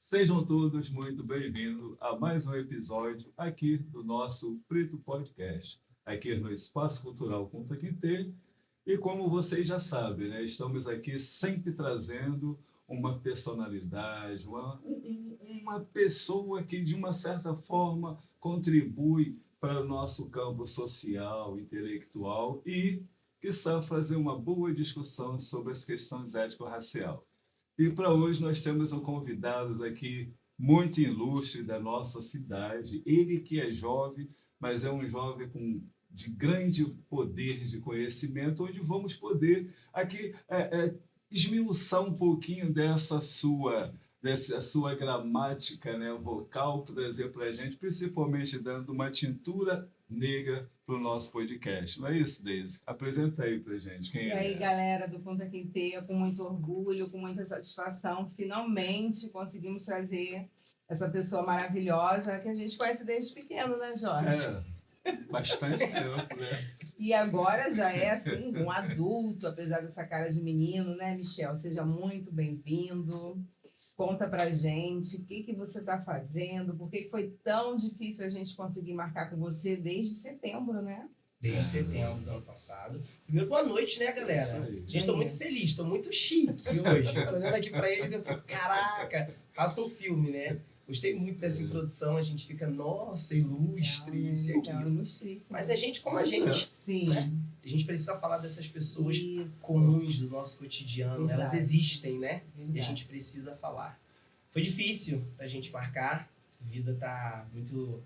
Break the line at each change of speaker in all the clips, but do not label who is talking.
Sejam todos muito bem-vindos a mais um episódio aqui do nosso Preto Podcast, aqui no Espaço Cultural Punta Quintê. E como vocês já sabem, né, estamos aqui sempre trazendo uma personalidade, uma pessoa que, de uma certa forma, contribui para o nosso campo social, intelectual e que sabe fazer uma boa discussão sobre as questões ético-racial. E para hoje nós temos um convidado aqui muito ilustre da nossa cidade. Ele que é jovem, mas é um jovem de grande poder de conhecimento, onde vamos poder aqui esmiuçar um pouquinho dessa sua gramática, né, vocal, trazer para a gente, principalmente dando uma tintura negra para o nosso podcast. Não é isso, Deise? Apresenta aí para a gente quem
E aí,
é.
galera do Punta Quinteia, com muito orgulho, com muita satisfação, finalmente conseguimos trazer essa pessoa maravilhosa que a gente conhece desde pequeno, né, Jorge?
Bastante tempo, né?
E agora já é, assim, um adulto, apesar dessa cara de menino, né, Michel? Seja muito bem-vindo. Conta pra gente o que você está fazendo, por que foi tão difícil a gente conseguir marcar com você desde setembro, né?
Desde setembro do ano passado. Primeiro, boa noite, né, galera? Gente, estou muito feliz, estou muito chique hoje. Eu tô olhando aqui para eles e eu fico, caraca, passa um filme, né? Gostei muito dessa introdução, a gente fica, nossa, ilustre, isso e aquilo. Mas é gente como a gente.
Sim.
Né? A gente precisa falar dessas pessoas
Isso.
comuns do nosso cotidiano.
Exato.
Elas existem, né?
Verdade.
E a gente precisa falar. Foi difícil pra gente marcar. A vida tá muito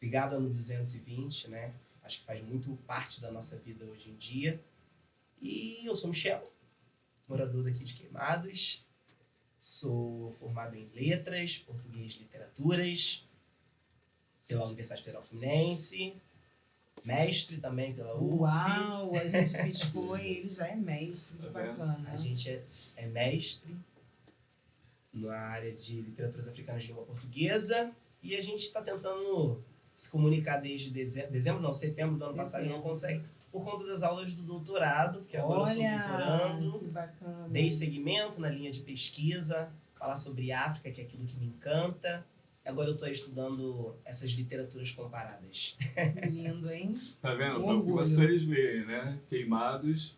ligada no 220, né? Acho que faz muito parte da nossa vida hoje em dia. E eu sou Michel, morador daqui de Queimados. Sou formado em Letras, Português e Literaturas pela Universidade Federal Fluminense. Mestre também pela UF.
Uau, a gente piscou e ele já é mestre, que bacana.
A gente é mestre na área de Literaturas Africanas de Língua Portuguesa. E a gente está tentando se comunicar desde setembro do ano passado e não consegue, por conta das aulas do doutorado, porque agora eu sou doutorando,
que bacana.
dei seguimento na linha de pesquisa, falar sobre África, que é aquilo que me encanta. Agora eu estou estudando essas literaturas comparadas.
Que lindo, hein?
Tá vendo?
Um
Então, que vocês veem, né? Queimados.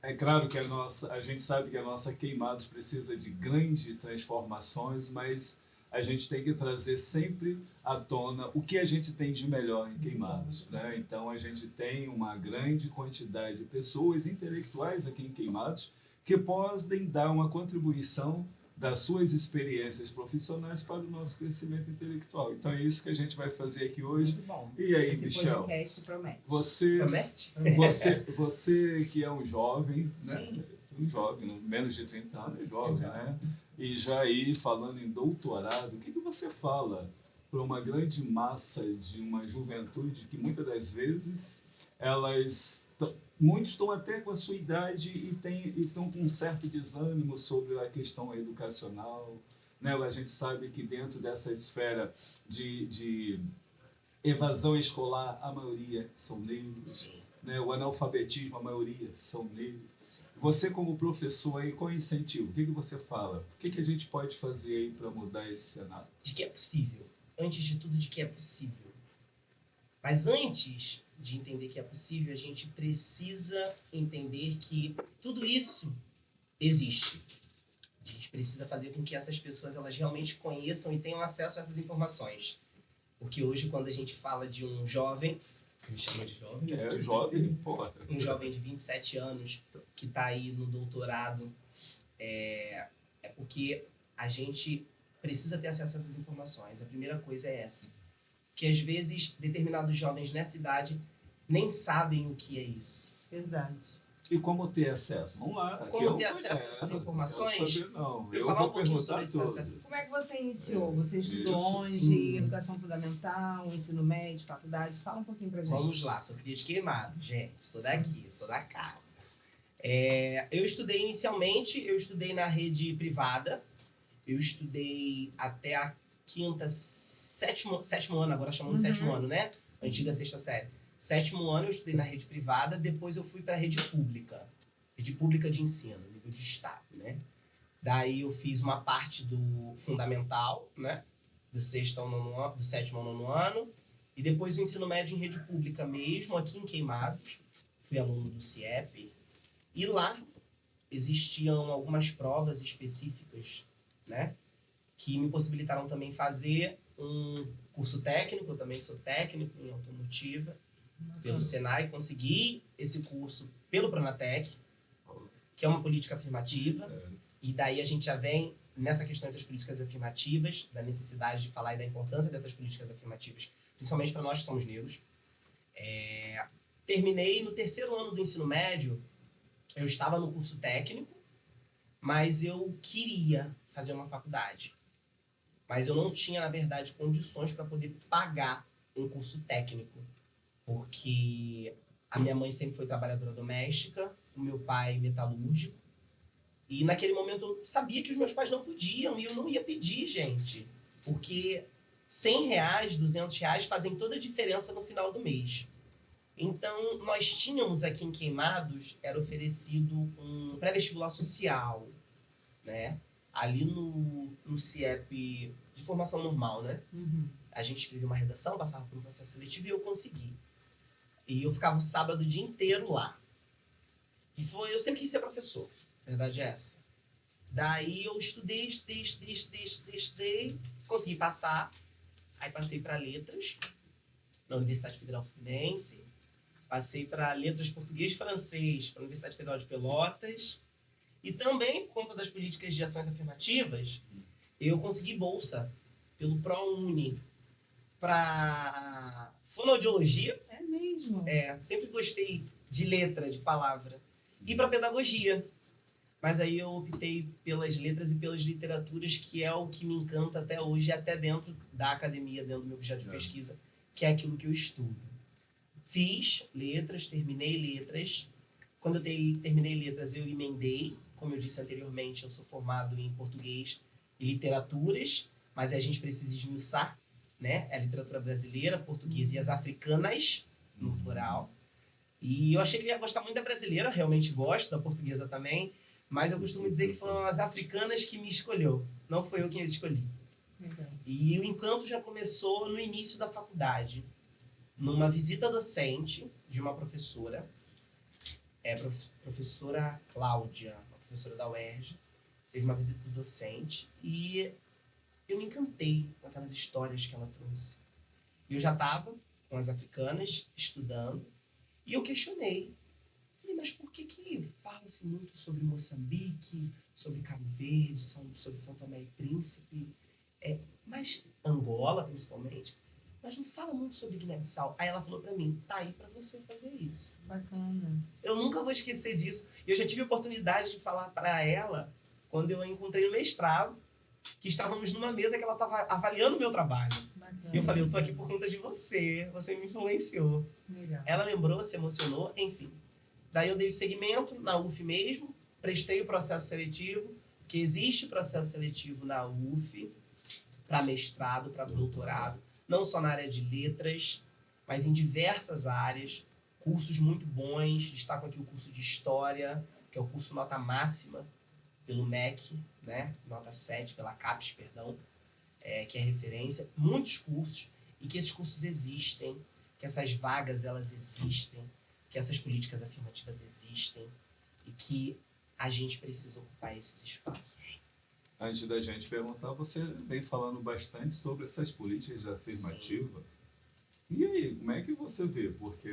É claro que a gente sabe que a nossa Queimados precisa de grandes transformações, mas a gente tem que trazer sempre à tona o que a gente tem de melhor em Queimados, né? Então a gente tem uma grande quantidade de pessoas intelectuais aqui em Queimados que podem dar uma contribuição das suas experiências profissionais para o nosso crescimento intelectual. Então é isso que a gente vai fazer aqui hoje.
Muito bom.
E aí,
Esse
Michel?
podcast promete.
Você que é um jovem, né?
Sim.
Um jovem, menos de 30 anos é jovem, né? E já aí, falando em doutorado, o que você fala para uma grande massa de uma juventude que muitas das vezes muitos estão até com a sua idade e estão com um certo desânimo sobre a questão educacional, né? A gente sabe que dentro dessa esfera de evasão escolar, a maioria são negros.
Sim.
Né? O analfabetismo, a maioria são negros.
Sim.
Você, como professor, aí, qual é o incentivo? O que você fala? O que a gente pode fazer aí para mudar esse cenário?
De que é possível. Antes de tudo, de que é possível. Mas antes de entender que é possível, a gente precisa entender que tudo isso existe. A gente precisa fazer com que essas pessoas elas realmente conheçam e tenham acesso a essas informações. Porque hoje, quando a gente fala de um jovem, você me chama de jovem?
Jovem, porra.
Um jovem de 27 anos que está aí no doutorado, é porque a gente precisa ter acesso a essas informações. A primeira coisa é essa. Que às vezes determinados jovens nessa idade nem sabem o que é isso.
Verdade.
E como ter acesso? Vamos lá.
Como ter acesso a essas informações?
Eu
vou falar um pouquinho sobre esses acessos.
Como é que você iniciou? Você estudou onde? Educação fundamental, ensino médio, faculdade? Fala um pouquinho pra gente.
Vamos lá, sou cria de Queimado, gente. Sou daqui, sou da casa. Eu estudei inicialmente, eu estudei na rede privada. Eu estudei até a sétimo ano, agora chamamos de sétimo ano, né? Antiga sexta série. Sétimo ano eu estudei na rede privada, depois eu fui para a rede pública de ensino, nível de estado, né? Daí eu fiz uma parte do fundamental, né? Do 7º ao 9º ano. E depois o ensino médio em rede pública mesmo, aqui em Queimados. Fui aluno do CIEP. E lá existiam algumas provas específicas, né? Que me possibilitaram também fazer um curso técnico. Eu também sou técnico em automotiva. Pelo Senai, consegui esse curso pelo Pronatec, que é uma política afirmativa. E daí a gente já vem nessa questão das políticas afirmativas, da necessidade de falar e da importância dessas políticas afirmativas, principalmente para nós que somos negros. Terminei no 3º ano do ensino médio, eu estava no curso técnico, mas eu queria fazer uma faculdade. Mas eu não tinha, na verdade, condições para poder pagar um curso técnico. Porque a minha mãe sempre foi trabalhadora doméstica, o meu pai metalúrgico. E naquele momento eu sabia que os meus pais não podiam e eu não ia pedir, gente. Porque R$100, R$200 fazem toda a diferença no final do mês. Então, nós tínhamos aqui em Queimados, era oferecido um pré-vestibular social, né? Ali no CIEP de formação normal, né?
Uhum.
A gente escrevia uma redação, passava por um processo seletivo e eu consegui. E eu ficava o sábado o dia inteiro lá. E eu sempre quis ser professor. A verdade é essa. Daí eu estudei, consegui passar. Aí passei para letras, na Universidade Federal Fluminense. Passei para letras português e francês, para a Universidade Federal de Pelotas. E também, por conta das políticas de ações afirmativas, eu consegui bolsa pelo ProUni para fonoaudiologia.
É mesmo?
Sempre gostei de letra, de palavra. E para pedagogia. Mas aí eu optei pelas letras e pelas literaturas, que é o que me encanta até hoje, até dentro da academia, dentro do meu objeto de pesquisa, que é aquilo que eu estudo. Fiz letras, terminei letras. Quando eu terminei letras, eu emendei. Como eu disse anteriormente, eu sou formado em português e literaturas, mas a gente precisa esmiuçar, né? É a literatura brasileira, portuguesa e as africanas, no plural. E eu achei que eu ia gostar muito da brasileira, realmente gosto, da portuguesa também, mas eu costumo dizer que foram as africanas que me escolheu, não foi eu quem as escolhi.
Legal.
E o encanto já começou no início da faculdade, numa visita docente de uma professora, professora Cláudia, uma professora da UERJ, teve uma visita docente e eu me encantei com aquelas histórias que ela trouxe. Eu já estava com as africanas, estudando, e eu questionei. Falei, mas por que fala-se muito sobre Moçambique, sobre Cabo Verde, sobre São Tomé e Príncipe, mas Angola, principalmente, mas não fala muito sobre Guiné-Bissau? Aí ela falou pra mim, tá aí pra você fazer isso.
Bacana.
Eu nunca vou esquecer disso. Eu já tive a oportunidade de falar pra ela, quando eu a encontrei no mestrado, que estávamos numa mesa que ela estava avaliando o meu trabalho.
Bacana.
E eu falei, eu tô aqui por conta de você me influenciou.
Legal.
Ela lembrou, se emocionou, enfim. Daí eu dei o segmento na UF mesmo, prestei o processo seletivo, que existe processo seletivo na UF, para mestrado, para doutorado, não só na área de letras, mas em diversas áreas, cursos muito bons, destaco aqui o curso de História, que é o curso nota máxima, pelo MEC, né? Nota 7, pela CAPES, perdão, que é referência, muitos cursos, e que esses cursos existem, que essas vagas elas existem, que essas políticas afirmativas existem, e que a gente precisa ocupar esses espaços.
Antes da gente perguntar, você vem falando bastante sobre essas políticas afirmativas. E aí, como é que você vê? Porque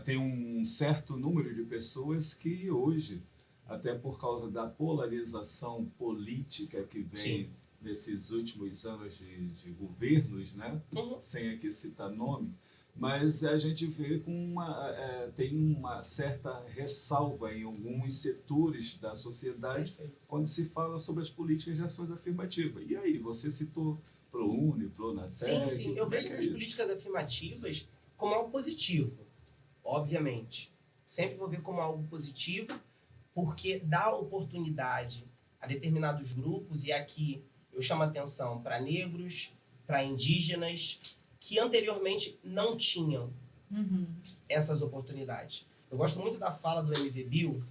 tem um certo número de pessoas que hoje, até por causa da polarização política que vem
Sim.
nesses últimos anos de governos, né?
Uhum.
Sem aqui citar nome, mas a gente vê tem uma certa ressalva em alguns setores da sociedade
Perfeito.
quando se fala sobre as políticas de ações afirmativas. E aí, você citou ProUni, Pronatec...
Sim, eu vejo essas políticas afirmativas como algo positivo, obviamente. Sempre vou ver como algo positivo, porque dá oportunidade a determinados grupos, e aqui eu chamo a atenção para negros, para indígenas, que anteriormente não tinham essas oportunidades. Eu gosto muito da fala do MV Bill,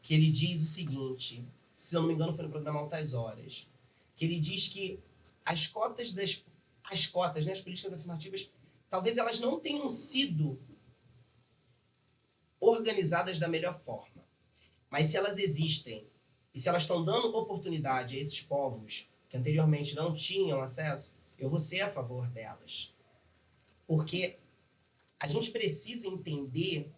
que ele diz o seguinte: se eu não me engano foi no programa Altas Horas, que ele diz que as cotas, né, as políticas afirmativas, talvez elas não tenham sido organizadas da melhor forma. Mas se elas existem, e se elas estão dando oportunidade a esses povos que anteriormente não tinham acesso, eu vou ser a favor delas. Porque a gente precisa entender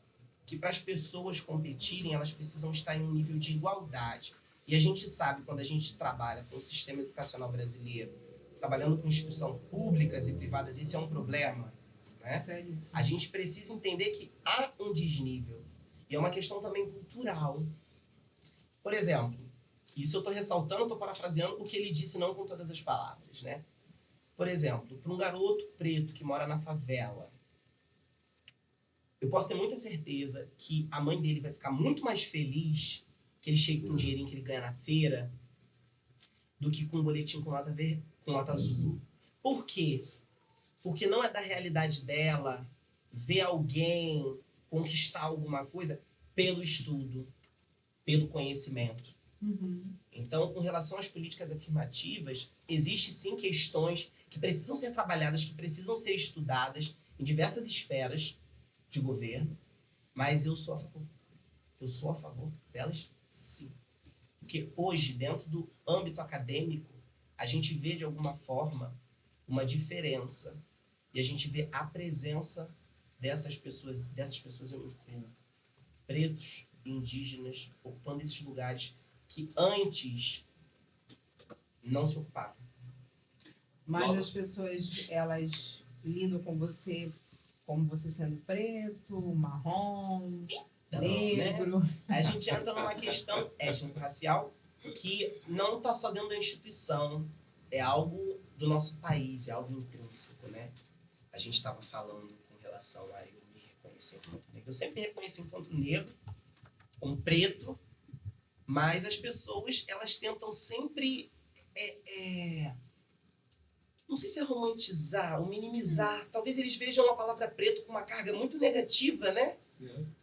que para as pessoas competirem, elas precisam estar em um nível de igualdade. E a gente sabe, quando a gente trabalha com o sistema educacional brasileiro, trabalhando com instituições públicas e privadas, isso é um problema, né? A gente precisa entender que há um desnível. E é uma questão também cultural. Por exemplo, isso eu estou ressaltando, estou parafraseando o que ele disse, não com todas as palavras, né? Por exemplo, para um garoto preto que mora na favela, eu posso ter muita certeza que a mãe dele vai ficar muito mais feliz que ele chegue com o dinheirinho que ele ganha na feira do que com um boletim com nota azul. Por quê? Porque não é da realidade dela ver alguém conquistar alguma coisa pelo estudo, pelo conhecimento. Então, com relação às políticas afirmativas, existe sim questões que precisam ser trabalhadas, que precisam ser estudadas em diversas esferas de governo, mas eu sou a favor. Eu sou a favor delas, sim. Porque hoje, dentro do âmbito acadêmico, a gente vê, de alguma forma, uma diferença. E a gente vê a presença dessas pessoas eu me incluo, pretos e indígenas, ocupando esses lugares que antes não se ocupavam.
Mas as pessoas, elas lidam com você como você sendo preto, marrom, negro.
Né? A gente entra numa questão étnico-racial que não está só dentro da instituição, é algo do nosso país, é algo intrínseco, né? A gente estava falando com relação a eu me reconhecer enquanto negro. Eu sempre me reconheci enquanto negro, como preto, mas as pessoas, elas tentam sempre, não sei se é romantizar ou minimizar. Talvez eles vejam a palavra preto com uma carga muito negativa, né?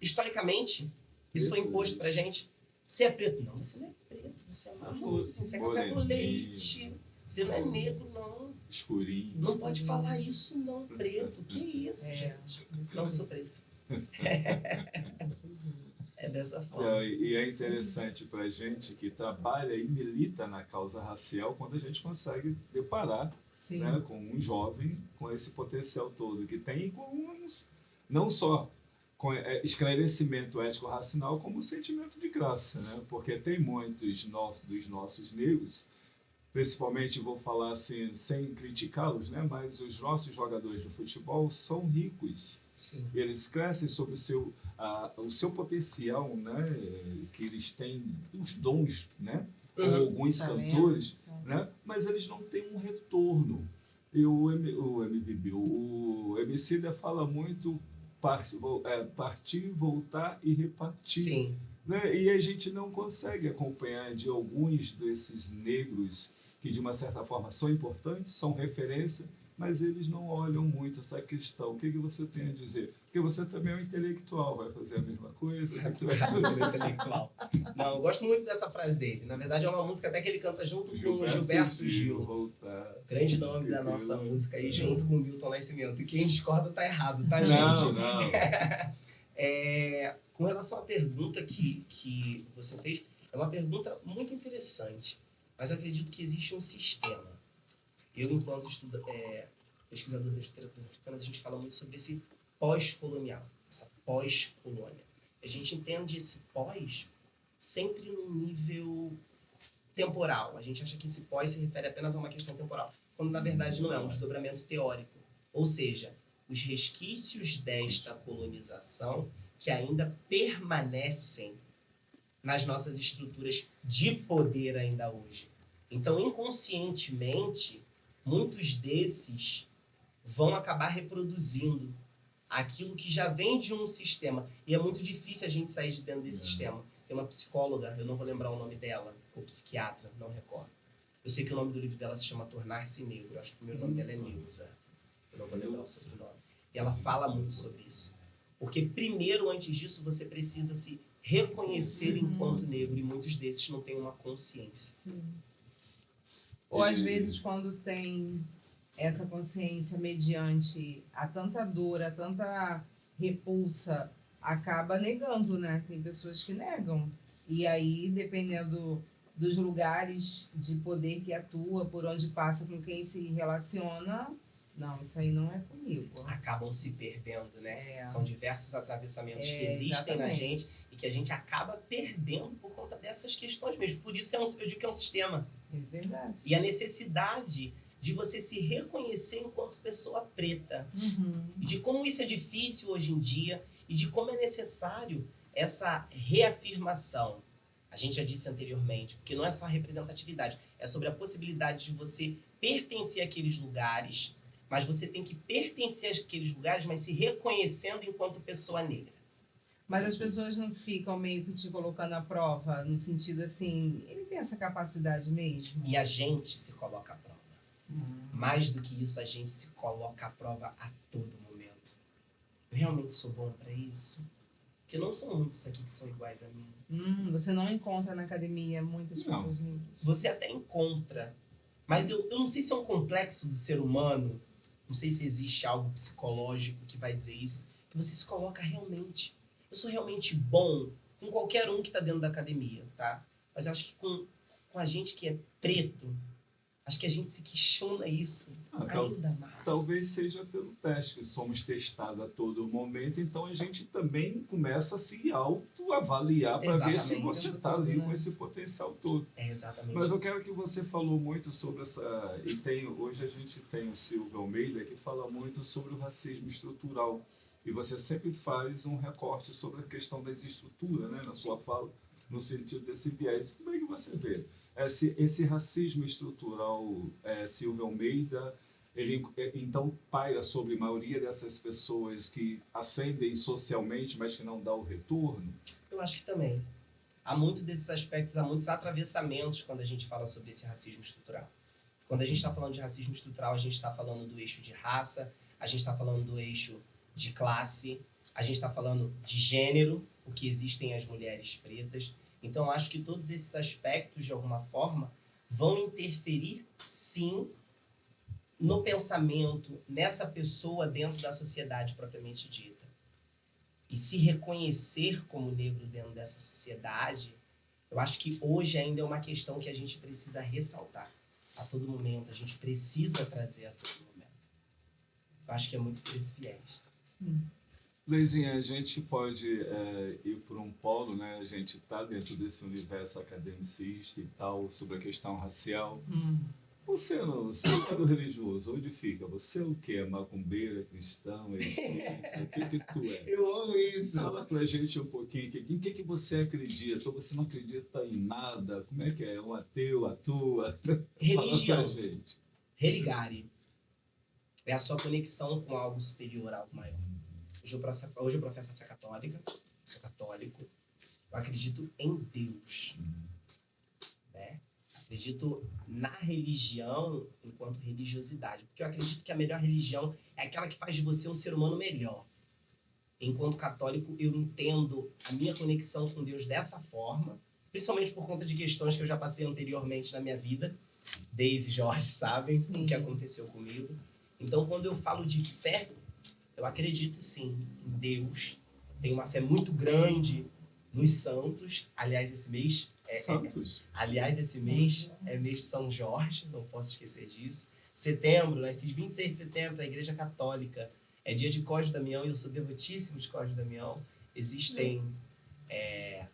Historicamente, isso foi imposto pra gente. Você é preto? Não, você não é preto, você é marronzinho, você é café com leite. Você não é negro, não.
Escurinho.
Não pode falar isso, não, preto. Que isso, gente? Não sou preto. É dessa forma.
E é interessante para a gente que trabalha e milita na causa racial quando a gente consegue deparar, né, com um jovem com esse potencial todo que tem, com não só com esclarecimento ético-racional, como sentimento de graça, né? Porque tem muitos dos nossos negros, principalmente, vou falar assim, sem criticá-los, né? Mas os nossos jogadores de futebol são ricos.
Sim.
Eles crescem sobre o seu potencial, né? Que eles têm, os dons, né? Ou alguns cantores, né? Mas eles não têm um retorno. E o MVB, o Emicida fala muito partir, voltar e repartir.
Sim.
Né? E a gente não consegue acompanhar de alguns desses negros que, de uma certa forma, são importantes, são referência, mas eles não olham muito essa questão. O que você tem a dizer? Porque você também é um intelectual, vai fazer a mesma coisa?
Intelectual. Não, eu gosto muito dessa frase dele. Na verdade, é uma música até que ele canta junto com o Gilberto Gil.
Voltar.
Grande nome da nossa música aí, junto com o Milton Nascimento. E quem discorda tá errado, tá,
Não,
gente?
não.
Com relação à pergunta que você fez, é uma pergunta muito interessante. Mas eu acredito que existe um sistema. Eu, enquanto pesquisador das literaturas africanas, a gente fala muito sobre esse pós-colonial, essa pós-colônia. A gente entende esse pós sempre num nível temporal. A gente acha que esse pós se refere apenas a uma questão temporal, quando na verdade não é um desdobramento teórico. Ou seja, os resquícios desta colonização que ainda permanecem nas nossas estruturas de poder ainda hoje. Então, inconscientemente, muitos desses vão acabar reproduzindo aquilo que já vem de um sistema. E é muito difícil a gente sair de dentro desse sistema. Tem uma psicóloga, eu não vou lembrar o nome dela, ou psiquiatra, não recordo. Eu sei que o nome do livro dela se chama Tornar-se Negro. Eu acho que o primeiro nome dela é Neuza. Eu não vou lembrar o sobrenome. E ela fala muito sobre isso. Porque primeiro, antes disso, você precisa se reconhecer enquanto negro, e muitos desses não têm uma consciência.
Ou às vezes quando tem essa consciência mediante a tanta dor, a tanta repulsa, acaba negando, né? Tem pessoas que negam. E aí, dependendo dos lugares de poder que atua, por onde passa, com quem se relaciona, não, isso aí não é comigo.
Acabam se perdendo, né?
É.
São diversos atravessamentos que existem na gente e que a gente acaba perdendo por conta dessas questões mesmo. Por isso eu digo que é um sistema.
É verdade.
E a necessidade de você se reconhecer enquanto pessoa preta. E de como isso é difícil hoje em dia e de como é necessário essa reafirmação. A gente já disse anteriormente, porque não é só representatividade, é sobre a possibilidade de você pertencer àqueles lugares, mas você tem que pertencer àqueles lugares, mas se reconhecendo enquanto pessoa negra.
Mas as pessoas não ficam meio que te colocando à prova, no sentido assim, ele tem essa capacidade mesmo?
E a gente se coloca à prova. Mais do que isso, a gente se coloca à prova a todo momento. Eu realmente sou bom para isso? Porque não são muitos aqui que são iguais a mim.
Você não encontra na academia muitas pessoas negras?
Você até encontra. Mas eu não sei se é um complexo do ser humano, não sei se existe algo psicológico que vai dizer isso, que você se coloca realmente. Eu sou realmente bom com qualquer um que está dentro da academia, tá? Mas eu acho que com a gente que é preto, acho que a gente se questiona isso ainda mais.
Talvez seja pelo teste, que somos testados a todo momento, então a gente também começa a se autoavaliar para ver se você está ali com esse potencial todo.
É exatamente
Mas eu
isso.
quero que você falou muito sobre essa... hoje a gente tem o Silvio Almeida, que fala muito sobre o racismo estrutural. E você sempre faz um recorte sobre a questão das estruturas, né, na sua fala, no sentido desse viés. Como é que você vê? Esse racismo estrutural, Silvio Almeida, ele então paira sobre a maioria dessas pessoas que ascendem socialmente, mas que não dá o retorno?
Eu acho que também. Há muitos desses aspectos, há muitos atravessamentos quando a gente fala sobre esse racismo estrutural. Quando a gente está falando de racismo estrutural, a gente está falando do eixo de raça, a gente está falando do eixo de classe, a gente está falando de gênero, porque existem as mulheres pretas. Então, acho que todos esses aspectos, de alguma forma, vão interferir, sim, no pensamento, nessa pessoa dentro da sociedade propriamente dita. E se reconhecer como negro dentro dessa sociedade, eu acho que hoje ainda é uma questão que a gente precisa ressaltar a todo momento, a gente precisa trazer a todo momento. Eu acho que é muito por esse viés.
Leizinha, a gente pode ir por um polo, né? A gente está dentro desse universo academicista e tal, sobre a questão racial. Você no seu lado religioso, onde fica? Você é o quê? É macumbeira, cristão, espírita? O que tu é?
Eu amo isso!
Fala pra gente um pouquinho, em que você acredita? Ou você não acredita em nada? Como é que é? Um ateu, atua?
Religião.
Fala pra gente.
Religare. É a sua conexão com algo superior, algo maior. Hoje eu professo a fé católica, sou católico. Eu acredito em Deus. Né? Acredito na religião enquanto religiosidade. Porque eu acredito que a melhor religião é aquela que faz de você um ser humano melhor. Enquanto católico, eu entendo a minha conexão com Deus dessa forma, principalmente por conta de questões que eu já passei anteriormente na minha vida. Deise e Jorge sabem o que aconteceu comigo. Então, quando eu falo de fé, eu acredito sim em Deus. Tenho uma fé muito grande nos santos. Aliás, esse mês esse mês é mês de São Jorge, não posso esquecer disso. Setembro, nesses 26 de setembro, a Igreja Católica é dia de Cosme Damião, e eu sou devotíssimo de Cosme Damião. Existem... É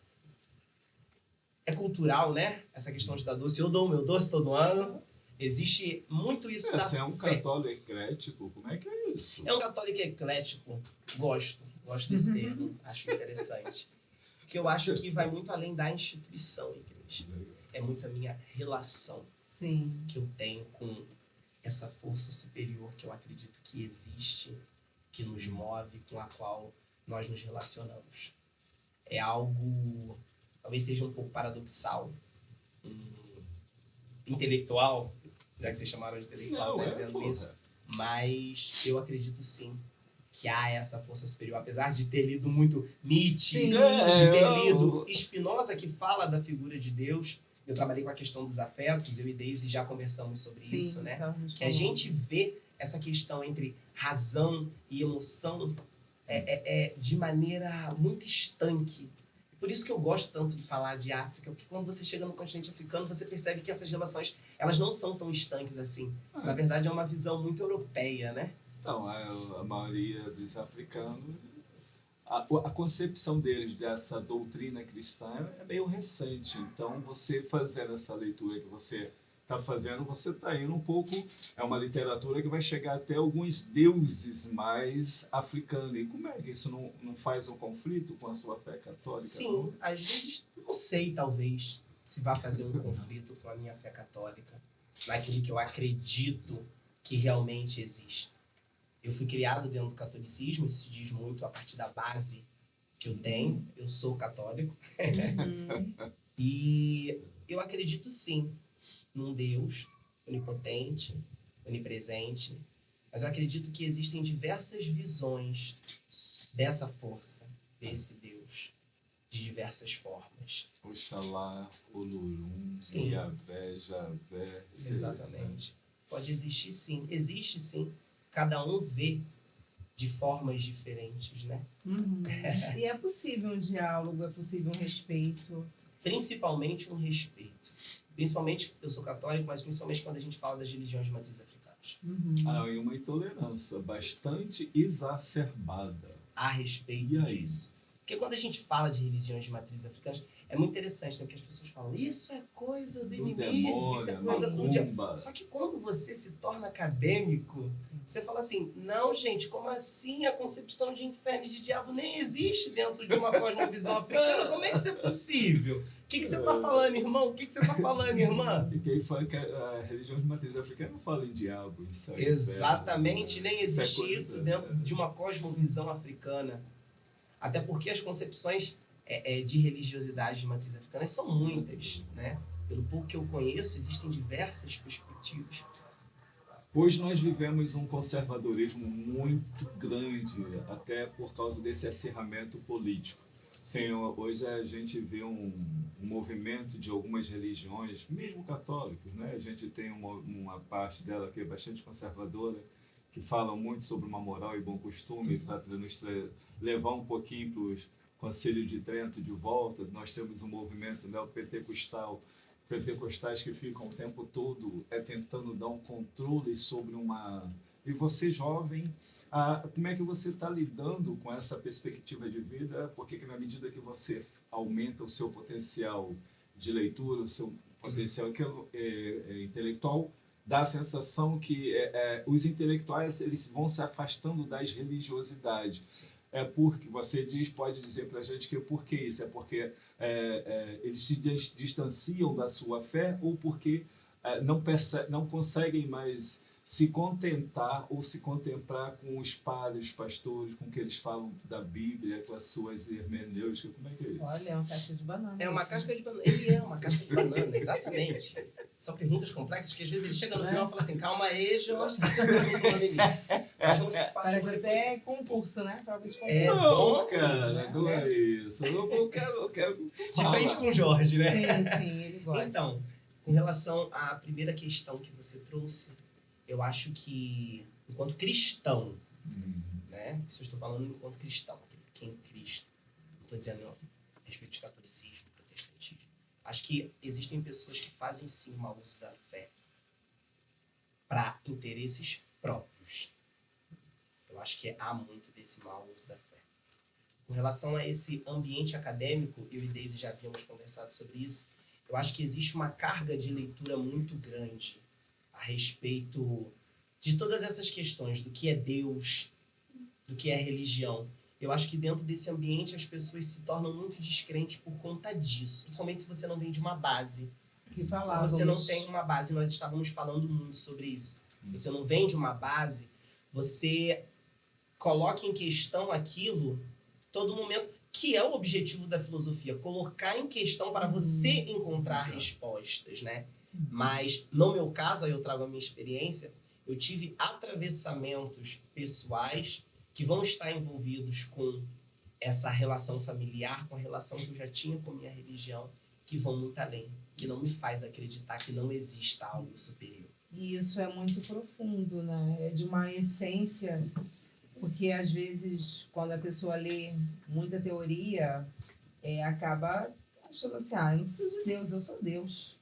cultural, né? Essa questão de dar doce. Eu dou o meu doce todo ano. Existe muito isso da fé.
Você é um católico eclético, como é que é isso?
É um católico eclético. Gosto desse termo. Acho interessante. Porque eu acho que vai muito além da instituição igreja. É muito a minha relação que eu tenho com essa força superior que eu acredito que existe, que nos move, com a qual nós nos relacionamos. É algo, talvez seja um pouco paradoxal, intelectual, já que vocês chamaram de intelectual, dizendo isso, mas eu acredito sim que há essa força superior, apesar de ter lido muito Nietzsche,
Sim.
de ter lido Spinoza, que fala da figura de Deus. Eu trabalhei com a questão dos afetos, eu e Daisy já conversamos sobre isso, né? Que a gente vê essa questão entre razão e emoção de maneira muito estanque. Por isso que eu gosto tanto de falar de África, porque quando você chega no continente africano, você percebe que essas relações, elas não são tão estanques assim. Isso, na verdade, é uma visão muito europeia, né?
Então, a maioria dos africanos, a concepção deles dessa doutrina cristã é meio recente. Então, você fazendo essa leitura que você está fazendo, você está indo um pouco... É uma literatura que vai chegar até alguns deuses mais africanos. E como é que isso não faz um conflito com a sua fé católica?
Sim,
não?
às vezes, não sei, talvez, se vai fazer um conflito com a minha fé católica, naquilo que eu acredito que realmente existe. Eu fui criado dentro do catolicismo, isso se diz muito a partir da base que eu tenho. Eu sou católico. E eu acredito, sim, num Deus onipotente, onipresente, mas eu acredito que existem diversas visões dessa força, desse Deus, de diversas formas.
Oxalá, Olorum,
Sim.
Yahvé, Javé...
Exatamente. Pode existir, sim. Existe, sim. Cada um vê de formas diferentes, né?
E é possível um diálogo, é possível um respeito.
Principalmente um respeito. Principalmente, eu sou católico, mas principalmente quando a gente fala das religiões de matriz africanas.
E uma intolerância bastante exacerbada.
A respeito disso. Porque quando a gente fala de religiões de matriz africanas, é muito interessante, né? Porque as pessoas falam, isso é coisa do inimigo,
demônio,
isso é coisa do diabo.
macumba.
Só que quando você se torna acadêmico, você fala assim, não, gente, como assim a concepção de inferno e de diabo nem existe dentro de uma cosmovisão africana? Como é que isso é possível? O que você tá falando, irmão? O que você tá falando, irmã?
E quem fala que a religião de matriz africana não fala em diabo, isso aí.
Exatamente, nem
Isso é
existe
coisa,
isso dentro de uma cosmovisão africana. Até porque as concepções de religiosidade de matriz africana são muitas, né? Pelo pouco que eu conheço, existem diversas perspectivas.
Hoje nós vivemos um conservadorismo muito grande, até por causa desse acirramento político. Sim, hoje a gente vê um movimento de algumas religiões, mesmo católicos, né? A gente tem uma parte dela que é bastante conservadora, que fala muito sobre uma moral e bom costume, para nos levar um pouquinho para os Concílios de Trento de volta. Nós temos um movimento neopentecostal, pentecostais que ficam o tempo todo tentando dar um controle sobre uma... E você, jovem, como é que você está lidando com essa perspectiva de vida? Porque na medida que você aumenta o seu potencial de leitura, o seu potencial intelectual, dá a sensação que os intelectuais eles vão se afastando das religiosidades.
Sim.
Porque você pode dizer para a gente que por que isso? É porque eles se distanciam da sua fé ou porque não conseguem mais se contentar ou se contemplar com os padres, pastores, com que eles falam da Bíblia, com as suas hermenêuticas? Como é que é isso?
Olha, é uma casca de banana.
É uma
isso.
casca de banana. Ele é uma casca de banana, exatamente. São perguntas complexas que às vezes ele chega no final e fala assim, calma aí, João, acho que você perguntou no início. Mas vamos partir
Parece até concurso, né? Prova de concurso.
É bom,
cara, não é isso. Eu quero
de frente com o Jorge, né?
Sim, ele gosta.
Então, com relação à primeira questão que você trouxe, eu acho que, enquanto cristão, né? Se eu estou falando enquanto cristão, que é em Cristo, não estou dizendo a respeito de catolicismo, protestantismo. Acho que existem pessoas que fazem sim o mau uso da fé para interesses próprios. Eu acho que há muito desse mau uso da fé. Com relação a esse ambiente acadêmico, eu e Daisy já havíamos conversado sobre isso, eu acho que existe uma carga de leitura muito grande a respeito de todas essas questões, do que é Deus, do que é religião. Eu acho que dentro desse ambiente as pessoas se tornam muito descrentes por conta disso, principalmente se você não vem de uma base.
Que
Se
falávamos.
você não tem uma base, nós estávamos falando muito sobre isso. Se você não vem de uma base, você coloca em questão aquilo todo momento, que é o objetivo da filosofia, colocar em questão para você encontrar respostas, né? Mas, no meu caso, aí eu trago a minha experiência, eu tive atravessamentos pessoais que vão estar envolvidos com essa relação familiar, com a relação que eu já tinha com a minha religião, que vão muito além, que não me faz acreditar que não exista algo superior.
E isso é muito profundo, né? É de uma essência, porque às vezes, quando a pessoa lê muita teoria, acaba achando assim, eu não preciso de Deus, eu sou Deus.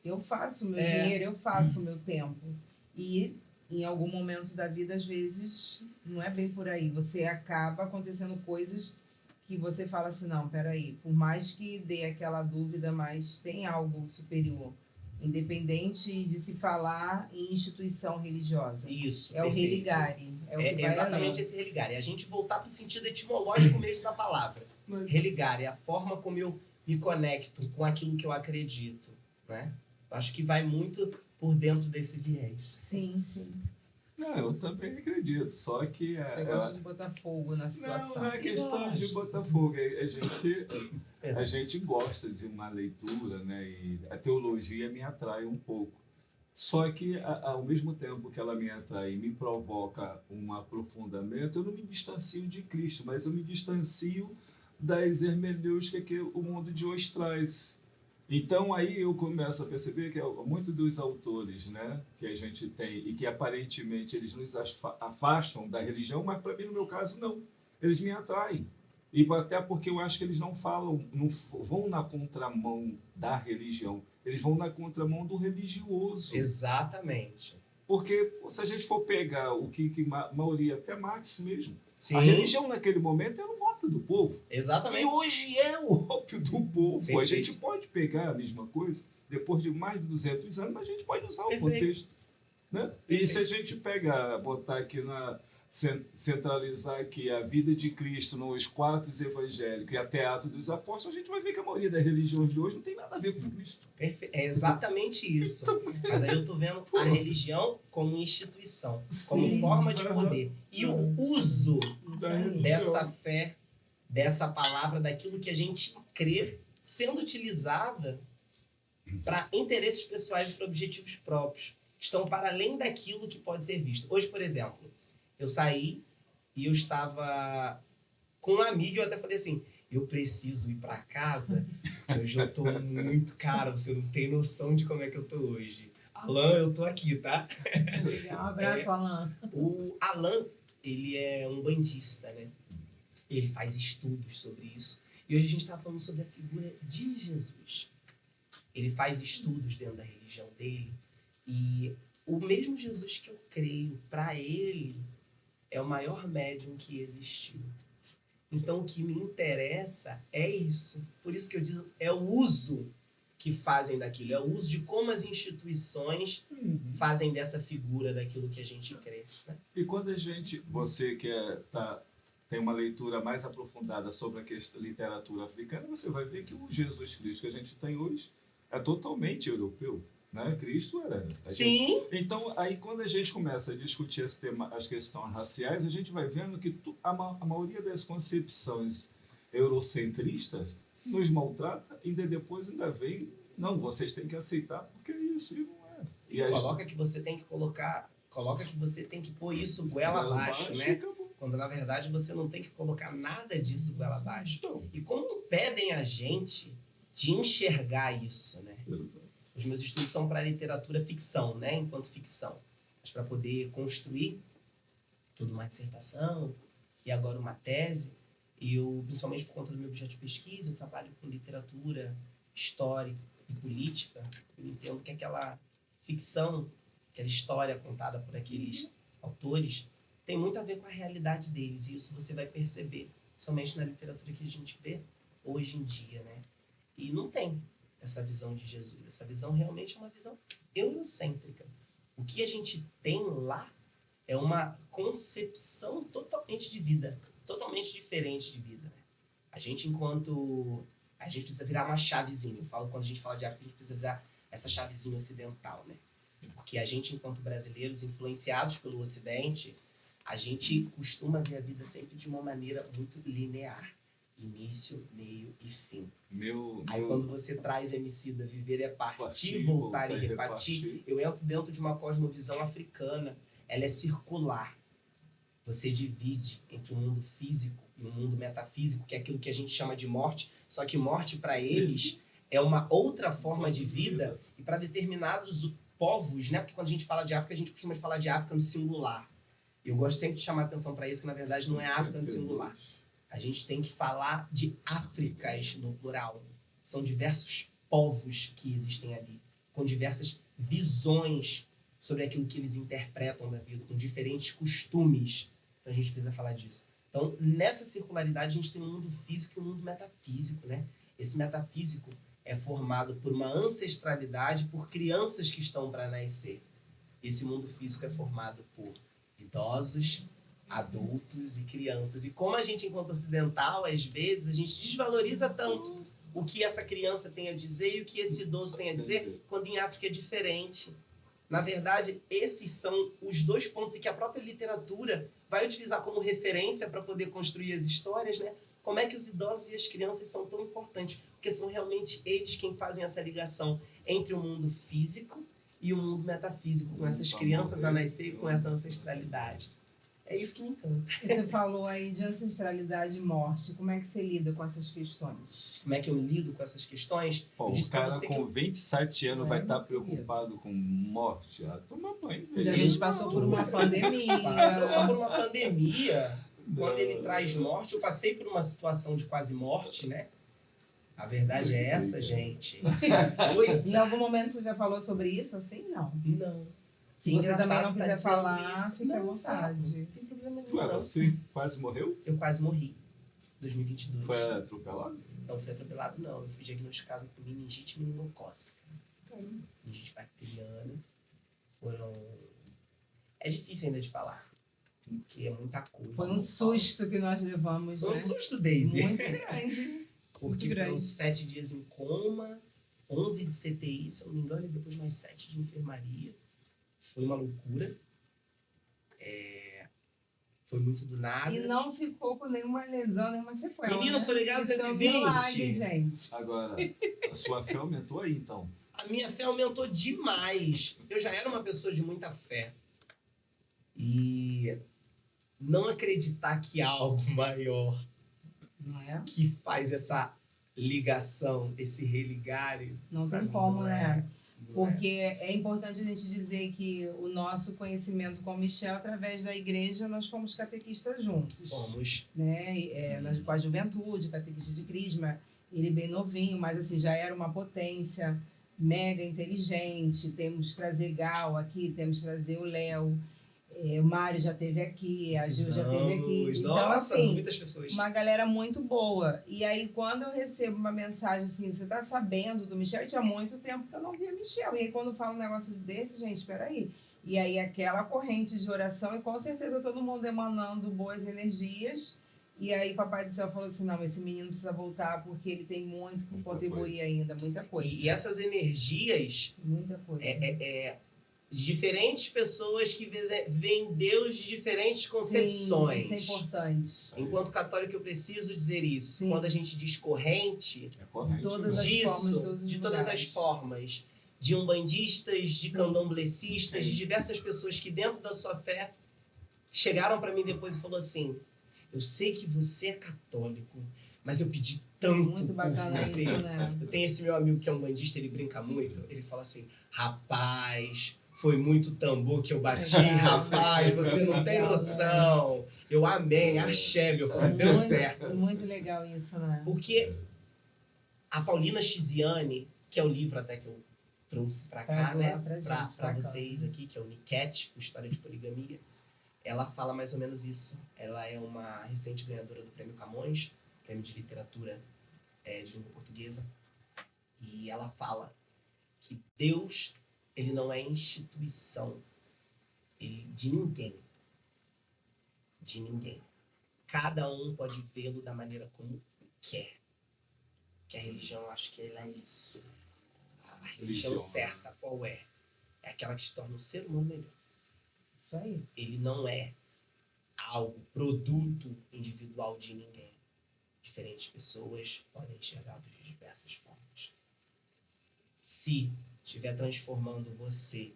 Eu faço o meu dinheiro, eu faço o meu tempo. E em algum momento da vida, às vezes, não é bem por aí. Você acaba acontecendo coisas que você fala assim, não, peraí, por mais que dê aquela dúvida, mas tem algo superior. Independente de se falar em instituição religiosa.
Isso,
É
perfeito.
o religare. É o que vai
exatamente
além.
esse religare. É a gente voltar para o sentido etimológico mesmo da palavra.
Mas,
Religare é a forma como eu me conecto com aquilo que eu acredito, né? Acho que vai muito por dentro desse viés.
Sim.
eu também acredito, só que...
Você gosta de botar fogo na situação.
Não é questão de Botafogo. A gente gosta de uma leitura, né? E a teologia me atrai um pouco. Só que, ao mesmo tempo que ela me atrai e me provoca um aprofundamento, eu não me distancio de Cristo, mas eu me distancio das hermenêuticas que o mundo de hoje traz. Então, aí eu começo a perceber que muitos dos autores, né, que a gente tem e que aparentemente eles nos afastam da religião, mas para mim, no meu caso, não. Eles me atraem. E até porque eu acho que eles não vão na contramão da religião. Eles vão na contramão do religioso.
Exatamente.
Porque se a gente for pegar o que a maioria, até Marx mesmo,
Sim.
a religião naquele momento era o ópio do povo.
Exatamente.
E hoje é o ópio do povo.
Perfeito.
A gente pode pegar a mesma coisa, depois de mais de 200 anos, mas a gente pode usar o contexto. Né? E se a gente pegar, botar aqui centralizar aqui a vida de Cristo nos 4 evangélicos e até Atos dos Apóstolos, a gente vai ver que a maioria das religiões de hoje não tem nada a ver com Cristo.
É exatamente isso. Mas aí eu tô vendo a religião como instituição, como forma de poder. E o uso dessa fé, dessa palavra, daquilo que a gente crê, sendo utilizada para interesses pessoais e para objetivos próprios. Estão para além daquilo que pode ser visto. Hoje, por exemplo, eu saí e eu estava com um amigo e eu até falei assim, eu preciso ir para casa, hoje eu tô muito caro, você não tem noção de como é que eu tô hoje. Alan, eu tô aqui, tá?
Legal, um abraço, Alan.
O Alan, ele é um bandista, né? Ele faz estudos sobre isso. E hoje a gente tá falando sobre a figura de Jesus. Ele faz estudos dentro da religião dele e o mesmo Jesus que eu creio, para ele, é o maior médium que existiu. Então, o que me interessa é isso. Por isso que eu digo, é o uso que fazem daquilo. É o uso de como as instituições fazem dessa figura daquilo que a gente crê. Né?
E quando você que tem uma leitura mais aprofundada sobre a literatura africana, você vai ver que o Jesus Cristo que a gente tem hoje é totalmente europeu. Né? Cristo era.
Sim.
Então, aí quando a gente começa a discutir as questões raciais, a gente vai vendo que a maioria das concepções eurocentristas nos maltrata e depois ainda vem, não, vocês têm que aceitar porque é isso e não é.
E coloca que você tem que pôr isso goela abaixo, né? Quando na verdade você não tem que colocar nada disso goela abaixo.
Então,
e como impedem a gente de enxergar isso, né? Os meus estudos são para literatura ficção, né? Enquanto ficção. Mas para poder construir toda uma dissertação e agora uma tese, e eu, principalmente por conta do meu objeto de pesquisa, eu trabalho com literatura histórica e política. Eu entendo que aquela ficção, aquela história contada por aqueles autores, tem muito a ver com a realidade deles. E isso você vai perceber somente na literatura que a gente vê hoje em dia, né? E não tem essa visão de Jesus. Essa visão realmente é uma visão eurocêntrica. O que a gente tem lá é uma concepção totalmente de vida, totalmente diferente de vida. Né? A gente precisa virar uma chavezinha. Eu falo, quando a gente fala de África, a gente precisa virar essa chavezinha ocidental, né? Porque a gente, enquanto brasileiros influenciados pelo Ocidente, a gente costuma ver a vida sempre de uma maneira muito linear. Início, meio e fim. Aí quando você traz Emicida, viver é partir, voltar e repartir, eu entro dentro de uma cosmovisão africana. Ela é circular. você divide entre o mundo físico e o mundo metafísico, que é aquilo que a gente chama de morte, só que morte para eles é uma outra forma de vida, e para determinados povos, né? Porque quando a gente fala de África, a gente costuma falar de África no singular. Eu gosto sempre de chamar atenção para isso, que na verdade não é África no singular. A gente tem que falar de Áfricas no plural. São diversos povos que existem ali, com diversas visões sobre aquilo que eles interpretam da vida, com diferentes costumes. Então a gente precisa falar disso. Então, nessa circularidade, a gente tem um mundo físico e um mundo metafísico, né? Esse metafísico é formado por uma ancestralidade, por crianças que estão para nascer. Esse mundo físico é formado por idosos, adultos e crianças. E como a gente, enquanto ocidental, às vezes, a gente desvaloriza tanto o que essa criança tem a dizer e o que esse idoso tem a dizer, quando em África é diferente. Na verdade, esses são os dois pontos em que a própria literatura vai utilizar como referência para poder construir as histórias, né? Como é que os idosos e as crianças são tão importantes? Porque são realmente eles quem fazem essa ligação entre o mundo físico e o mundo metafísico, com essas crianças a nascer e com essa ancestralidade. É isso que me encanta.
E você falou aí de ancestralidade e morte. Como é que você lida com essas questões?
Como é que eu lido com essas questões?
Pô,
Eu disse
o cara
pra você
com 27 anos vai estar
meu
preocupado com morte. Ah, toma banho.
Mas a gente passou por uma pandemia.
Passou por uma pandemia. Quando ele traz morte, eu passei por uma situação de quase morte, né? A verdade é essa, gente.
Em algum momento você já falou sobre isso, assim? Não.
Não.
Se você também
Engraçado
não
tá
quiser
dizendo
falar,
isso.
fique à
Não,
vontade.
Não tem problema
Tu
nenhum, não.
você quase morreu?
Eu quase morri. 2022.
Foi atropelado?
Não fui atropelado, não. Eu fui diagnosticado com meningite meningocócica. Meningite bacteriana. Foram... É difícil ainda de falar. Porque é muita coisa.
Foi um susto que nós levamos,
Foi um
né?
susto, Daisy.
Muito grande.
Porque
Muito
foram
grande.
7 dias em coma, 11 de CTI, se eu não me engano, e depois mais 7 de enfermaria. Foi uma loucura. Foi muito do nada.
E não ficou com nenhuma lesão, nenhuma sequela.
Menino,
né?
eu sou ligado
Isso é um
120.
milagre, gente.
Agora, a sua fé aumentou aí, então.
A minha fé aumentou demais. Eu já era uma pessoa de muita fé. E não acreditar que há algo maior
Não é?
que faz essa ligação, esse religar.
Não
pra
tem
mim
como,
não
né?
não
Porque
é.
é importante a gente dizer que o nosso conhecimento com o Michel, através da igreja, nós fomos catequistas juntos.
Fomos.
Né? Com a juventude, catequista de Crisma, ele bem novinho, mas assim, já era uma potência mega inteligente. Temos que trazer Gal aqui, temos que trazer o Léo, o Mário já esteve aqui, a Gil já esteve aqui. Então,
Nossa,
assim,
muitas pessoas.
uma galera muito boa. E aí, quando eu recebo uma mensagem assim, você tá sabendo do Michel? E tinha muito tempo que eu não via Michel. E aí, quando fala um negócio desse, gente, espera aí. E aí, aquela corrente de oração, e com certeza todo mundo emanando boas energias. E aí, Papai do Céu falou assim: não, esse menino precisa voltar porque ele tem muito que contribuir ainda, muita coisa.
E essas energias
Muita coisa.
de diferentes pessoas que veem Deus de diferentes concepções.
Sim, isso é importante.
Enquanto católico, eu preciso dizer isso.
Sim.
Quando a gente diz corrente,
É corrente.
Todas as
disso,
formas,
de todas as formas, de umbandistas, de candomblecistas, de diversas pessoas que dentro da sua fé chegaram para mim depois e falou assim: eu sei que você é católico, mas eu pedi tanto
Muito
por
bacana
você.
isso, né?
Eu tenho esse meu amigo que é um bandista, ele brinca muito. Ele fala assim: rapaz, foi muito tambor que eu bati, rapaz, você não tem noção. Eu amei, axé, meu filho, deu certo.
Muito legal isso, né?
Porque a Paulina Chiziane, que é o livro até que eu trouxe pra cá, né? Pra vocês aqui, que é o Niket, História de Poligamia, ela fala mais ou menos isso. Ela é uma recente ganhadora do Prêmio Camões, Prêmio de Literatura de Língua Portuguesa. E ela fala que Deus, ele não é instituição de ninguém. De ninguém. Cada um pode vê-lo da maneira como quer. Que a religião, acho que ela é isso. A religião certa, qual é? É aquela que se torna um ser humano melhor.
Isso aí.
Ele não é algo, produto individual de ninguém. Diferentes pessoas podem enxergá-lo de diversas formas. Se estiver transformando você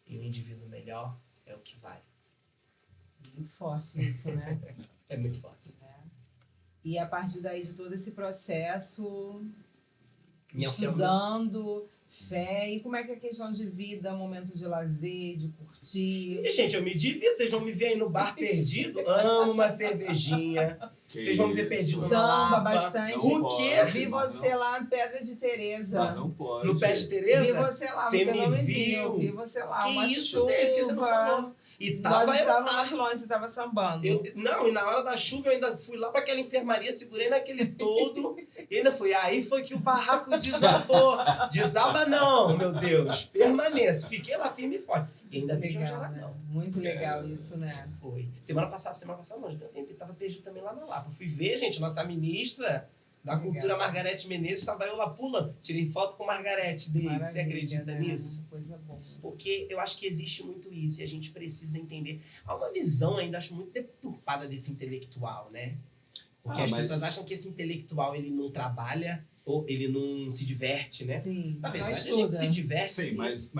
em um indivíduo melhor, é o que vale.
Muito forte isso, né?
É muito forte.
E a partir daí de todo esse processo,
Minha
estudando, fé, e como é que é a questão de vida, momento de lazer, de curtir?
E, gente, eu me divido. Vocês vão me ver aí no bar perdido. Amo uma cervejinha. Vocês vão me ver perdido na
Samba
Lapa.
bastante.
O quê?
Vi você lá no Pedra de Teresa.
Mas não pode.
No pé de
Vi
Teresa?
você lá,
Você
você não
me
me viu.
viu?
Vi você lá,
Que
uma
isso,
chuva.
Deise, que você não falou? E tava
Nós
eu
estávamos
lá.
mais longe, você estava sambando.
Não, e na hora da chuva eu ainda fui lá pra aquela enfermaria, segurei naquele todo e ainda fui. Aí foi que o barraco desabou. Desaba não, meu Deus. Permanece. Fiquei lá firme e forte. E ainda vi que eu já era
Legal, né?
não.
Muito legal isso, né?
Foi. Semana passada não, já tem um tempo, tava perdido também lá na Lapa. Fui ver, gente, nossa ministra da
Legal.
Cultura, Margarete Menezes, estava eu lá pulando. Tirei foto com Margarete Deise. Você
Maravilha,
acredita
né?
nisso?
Coisa boa.
Porque eu acho que existe muito isso e a gente precisa entender. Há uma visão ainda, acho muito deturpada desse intelectual, né? Porque as pessoas acham que esse intelectual, ele não trabalha ou ele não se diverte, né?
Sim,
Na
só
verdade, a gente
estuda.
se diverte.
Sim, mas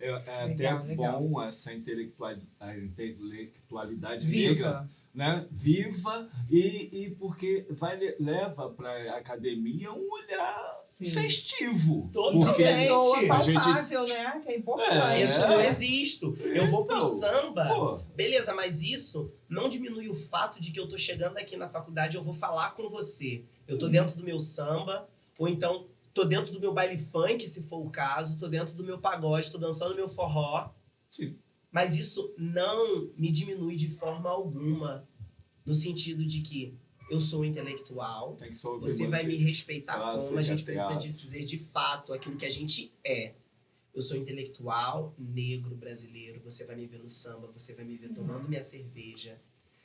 é até
Legal.
bom essa intelectualidade
Viva.
negra, né? Viva e porque leva para a academia um olhar
Sim.
festivo.
Totalmente.
Porque
Pessoa
a gente-
palpável, né? Que é importante.
Isso, eu existo. Eu vou pro
Então,
samba.
pô,
Beleza, mas isso não diminui o fato de que eu tô chegando aqui na faculdade e eu vou falar com você. Eu tô dentro do meu samba, ou então tô dentro do meu baile funk, se for o caso, tô dentro do meu pagode, tô dançando meu forró.
sim.
Mas isso não me diminui de forma alguma, no sentido de que eu sou intelectual,
Tem que só ouvir
você vai me
música.
respeitar
Clássica,
como a gente precisa
teatro.
dizer de fato aquilo que a gente é. Eu sou intelectual, negro, brasileiro. Você vai me ver no samba, você vai me ver tomando minha cerveja.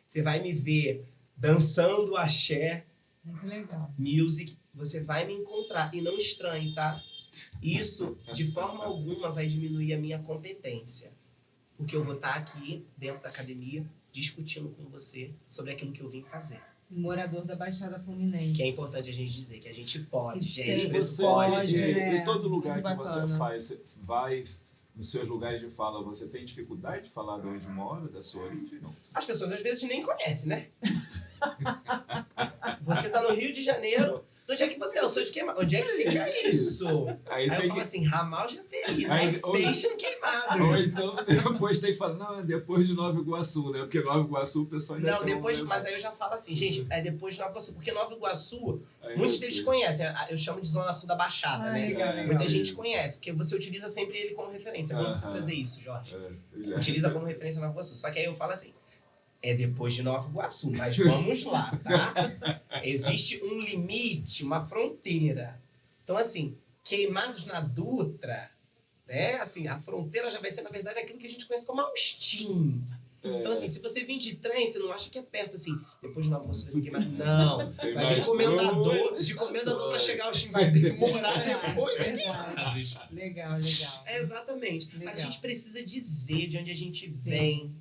Você vai me ver dançando axé,
Muito legal.
music. Você vai me encontrar. E não estranhe, tá? Isso, de forma alguma, vai diminuir a minha competência. Porque eu vou estar aqui, dentro da academia, discutindo com você sobre aquilo que eu vim fazer.
Morador da Baixada Fluminense.
Que é importante a gente dizer que a gente pode,
Que
gente.
tem-
Preto
Você,
pode.
né?
em todo lugar
Muito
que você
bacana.
faz, você vai nos seus lugares de fala, você tem dificuldade de falar de onde mora, da sua origem? Não.
As pessoas às vezes nem conhecem, né? Você tá no Rio de Janeiro. De onde é que você é? Eu sou de Queimado. Onde é que fica isso?
Aí
Aí eu
tem
falo
que...
assim, ramal GTI,
Aí-
Next Station
Ou
Queimados.
então depois tem que falar, não, é depois de Nova Iguaçu, né? Porque Nova Iguaçu o pessoal ainda
Não,
tem
depois,
um...
mas aí eu já falo assim, gente, é depois de Nova Iguaçu. Porque Nova Iguaçu,
Aí,
muitos deles conhecem. Eu chamo de Zona Sul da Baixada,
Ah,
né?
legal, legal.
Muita gente conhece, porque você utiliza sempre ele como referência. É bom você
Aham.
trazer isso, Jorge.
É.
Utiliza como referência Nova Iguaçu. Só que aí eu falo assim, é depois de Nova Iguaçu, mas vamos lá, tá? Existe um limite, uma fronteira. Então, assim, Queimados na Dutra, né? Assim, a fronteira já vai ser, na verdade, aquilo que a gente conhece como Austin. Então, assim, se você vir de trem, você não acha que é perto, assim, depois de Nova Iguaçu vai ser Queimados. Não.
Tem
Vai
mais
vir Comendador,
duas
de Comendador pra
estações.
chegar ao Austin vai demorar
Verdade,
depois. É
verdade.
Queimados.
Legal, legal.
É, exatamente.
Legal.
Mas a gente precisa dizer de onde a gente vem.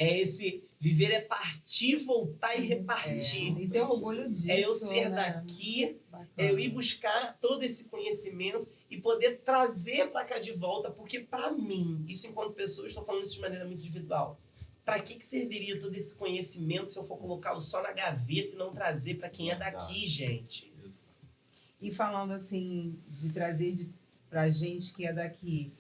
É esse viver é partir, voltar e repartir.
E ter orgulho disso.
É eu ser
né?
daqui,
Bacana.
é eu ir buscar todo esse conhecimento e poder trazer para cá de volta, porque para mim, isso enquanto pessoa, eu estou falando isso de maneira muito individual. Para que serviria todo esse conhecimento se eu for colocá-lo só na gaveta e não trazer para quem é daqui, gente?
E falando assim, de trazer pra gente que é daqui,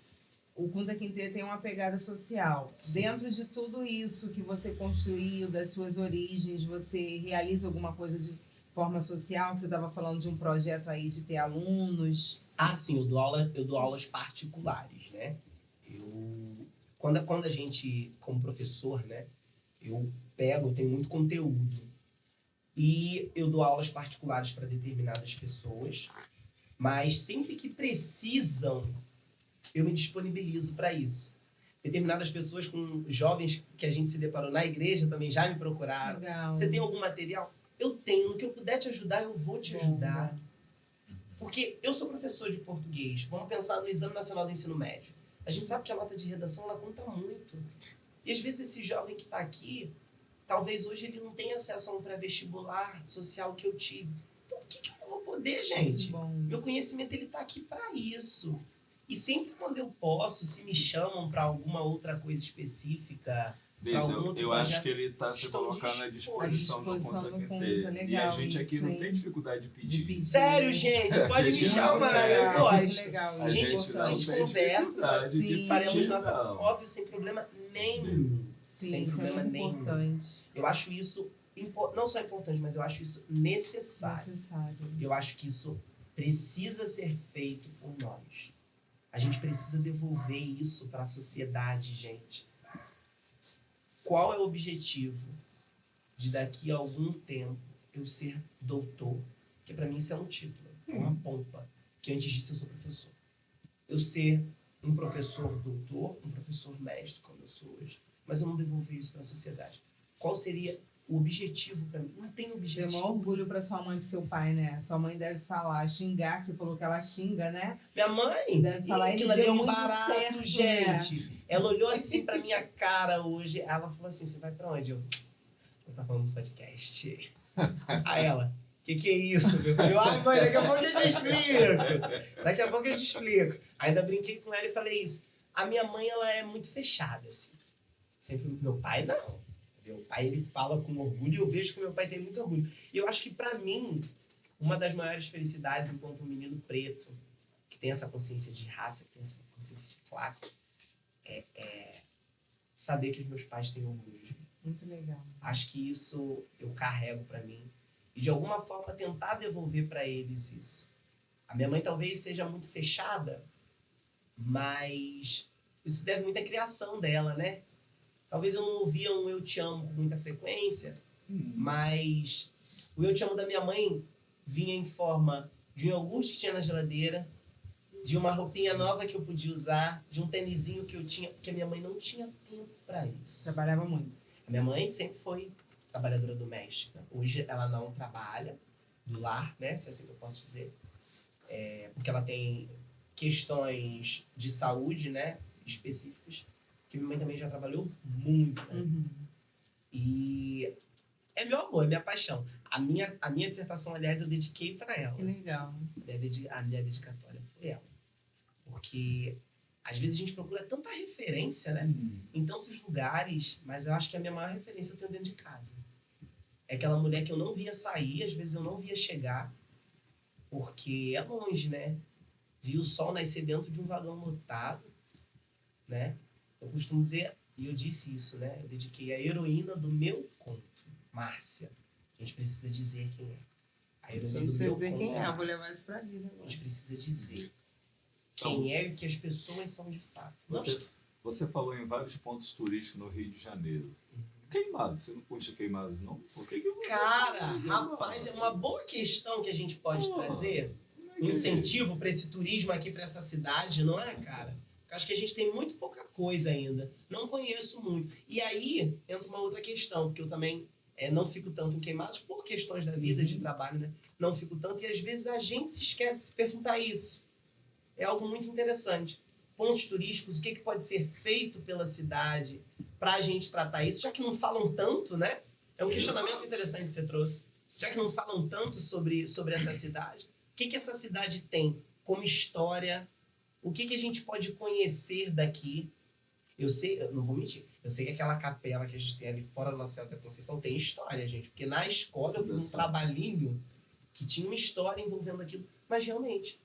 o Kunta Kinte tem uma pegada social.
Sim.
Dentro de tudo isso que você construiu, das suas origens, você realiza alguma coisa de forma social? Você estava falando de um projeto aí de ter alunos.
Ah, sim, eu dou aulas particulares, né? Quando a gente, como professor, né? Eu tenho muito conteúdo. E eu dou aulas particulares para determinadas pessoas. Mas sempre que precisam, eu me disponibilizo para isso. Determinadas pessoas, com jovens que a gente se deparou na igreja, também já me procuraram.
Legal.
Você tem algum material? Eu tenho. No que eu puder te ajudar, eu vou te ajudar. Porque eu sou professor de português. Vamos pensar no Exame Nacional do Ensino Médio. A gente sabe que a nota de redação ela conta muito. E às vezes esse jovem que está aqui, talvez hoje ele não tenha acesso a um pré-vestibular social que eu tive. Então, por que eu não vou poder, gente?
Bom.
Meu conhecimento ele tá aqui para isso. E sempre quando eu posso, se me chamam para alguma outra coisa específica,
Deise,
algum outro
eu acho
projeto,
que ele está se
estou
colocando à disposição do
disposição
Conta
do
Quem
Conta,
Tem. E a
legal
gente aqui
isso,
não
hein?
tem dificuldade de pedir.
pedir.
Sério, gente, pode me
gente não
chamar,
tem.
eu gosto.
Legal,
A
isso,
gente
importante.
não
a gente
tem
conversa,
dificuldade de
sim.
Faremos
pedir,
nossa,
não.
óbvio, sem problema nenhum.
Sim,
sem
isso
problema
é muito
nenhum.
importante.
Eu acho isso, não só importante, mas eu acho isso necessário. Eu acho que isso precisa ser feito por nós. A gente precisa devolver isso para a sociedade, gente. Qual é o objetivo de daqui a algum tempo eu ser doutor? Porque para mim isso é um título, é uma pompa. Que antes disso eu sou professor. Eu ser um professor doutor, um professor mestre, como eu sou hoje, mas eu não devolver isso para a sociedade. Qual seria o objetivo para mim? Não tem objetivo.
Deu maior orgulho para sua mãe e seu pai, né? Sua mãe deve falar, xingar, que você falou que ela xinga, né?
Minha mãe,
Deve falar,
aquilo ali é
deu
um
muito
barato,
certo,
gente.
né?
Ela olhou assim pra minha cara hoje, ela falou assim, você vai pra onde? Eu tava falando no podcast. Aí ela, que é isso? Eu falei, ai mãe, daqui a pouco eu te explico. Daqui a pouco eu te explico. Ainda brinquei com ela e falei isso. A minha mãe, ela é muito fechada, assim. Sempre, meu pai, não. Meu pai, ele fala com orgulho e eu vejo que meu pai tem muito orgulho. E eu acho que pra mim, uma das maiores felicidades enquanto um menino preto, que tem essa consciência de raça, que tem essa consciência de classe, é saber que os meus pais têm orgulho de mim.
Muito legal.
Acho que isso eu carrego pra mim. E de alguma forma tentar devolver pra eles isso. A minha mãe talvez seja muito fechada, mas isso deve muito à criação dela, né? Talvez eu não ouvia um eu te amo com muita frequência, mas o eu te amo da minha mãe vinha em forma de um iogurte que tinha na geladeira, de uma roupinha nova que eu podia usar, de um tênisinho que eu tinha, porque a minha mãe não tinha tempo para isso.
Trabalhava muito.
A minha mãe sempre foi trabalhadora doméstica. Hoje ela não trabalha do lar, né? Se é assim que eu posso dizer. Porque ela tem questões de saúde, né? Específicas. Que minha mãe também já trabalhou muito, né?
Uhum.
E é meu amor, é minha paixão. A minha dissertação, aliás, eu dediquei para ela.
Que legal.
A minha dedicatória foi ela. Porque às vezes a gente procura tanta referência, né? Em tantos lugares, mas eu acho que a minha maior referência eu tenho dentro de casa. É aquela mulher que eu não via sair, às vezes eu não via chegar, porque é longe, né? Vi o sol nascer dentro de um vagão lotado, né? Eu costumo dizer, e eu disse isso, né? Eu dediquei a heroína do meu conto, Márcia. A gente precisa dizer quem é. A heroína do meu conto
quem é, eu vou
Márcia.
levar isso pra vida
A
agora.
gente precisa dizer quem é e o que as pessoas são de fato.
Você falou em vários pontos turísticos no Rio de Janeiro. Queimados, você não puxa Queimados, não? Por que você
Cara, rapaz, é uma boa questão que a gente pode trazer. Um incentivo para esse turismo aqui, para essa cidade, não é, cara? Eu acho que a gente tem muito pouca coisa ainda. Não conheço muito. E aí entra uma outra questão, porque eu também não fico tanto em Queimados por questões da vida, de trabalho, né? Não fico tanto. E às vezes a gente se esquece de se perguntar isso. É algo muito interessante. Pontos turísticos, o que pode ser feito pela cidade para a gente tratar isso, já que não falam tanto, né? É um questionamento interessante que você trouxe. Já que não falam tanto sobre essa cidade, o que essa cidade tem como história? O que a gente pode conhecer daqui? Eu sei, eu não vou mentir, eu sei que aquela capela que a gente tem ali fora do Nossa Senhora da Conceição tem história, gente. Porque na escola eu fiz um trabalhinho que tinha uma história envolvendo aquilo. Mas realmente,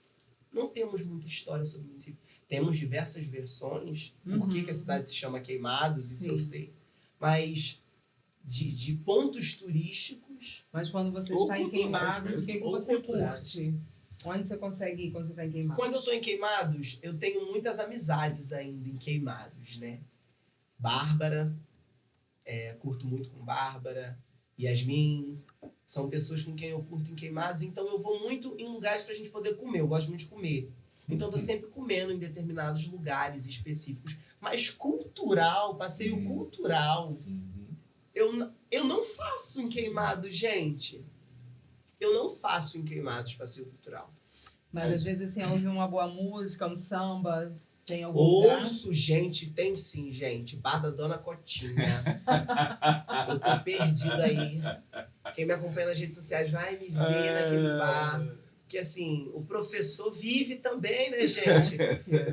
não temos muita história sobre o município. Temos diversas versões, por que a cidade se chama Queimados, isso eu sei. Mas de pontos turísticos...
Mas quando você está em Queimados, o que você
culturais.
curte? Onde você consegue ir quando você está em Queimados?
Quando eu estou em Queimados, eu tenho muitas amizades ainda em Queimados, né? Bárbara, curto muito com Bárbara, Yasmin, são pessoas com quem eu curto em Queimados, então eu vou muito em lugares pra gente poder comer, eu gosto muito de comer. Então eu tô sempre comendo em determinados lugares específicos. Mas cultural, passeio cultural, eu não faço em Queimados, gente. Eu não faço em Queimados passeio cultural.
Mas às vezes assim, ouve uma boa música, um samba, tem algum lugar?
Ouço, gente, tem sim, gente. Bar da Dona Cotinha. Eu tô perdido aí. Quem me acompanha nas redes sociais vai me ver naquele bar. que assim, o professor vive também, né, gente?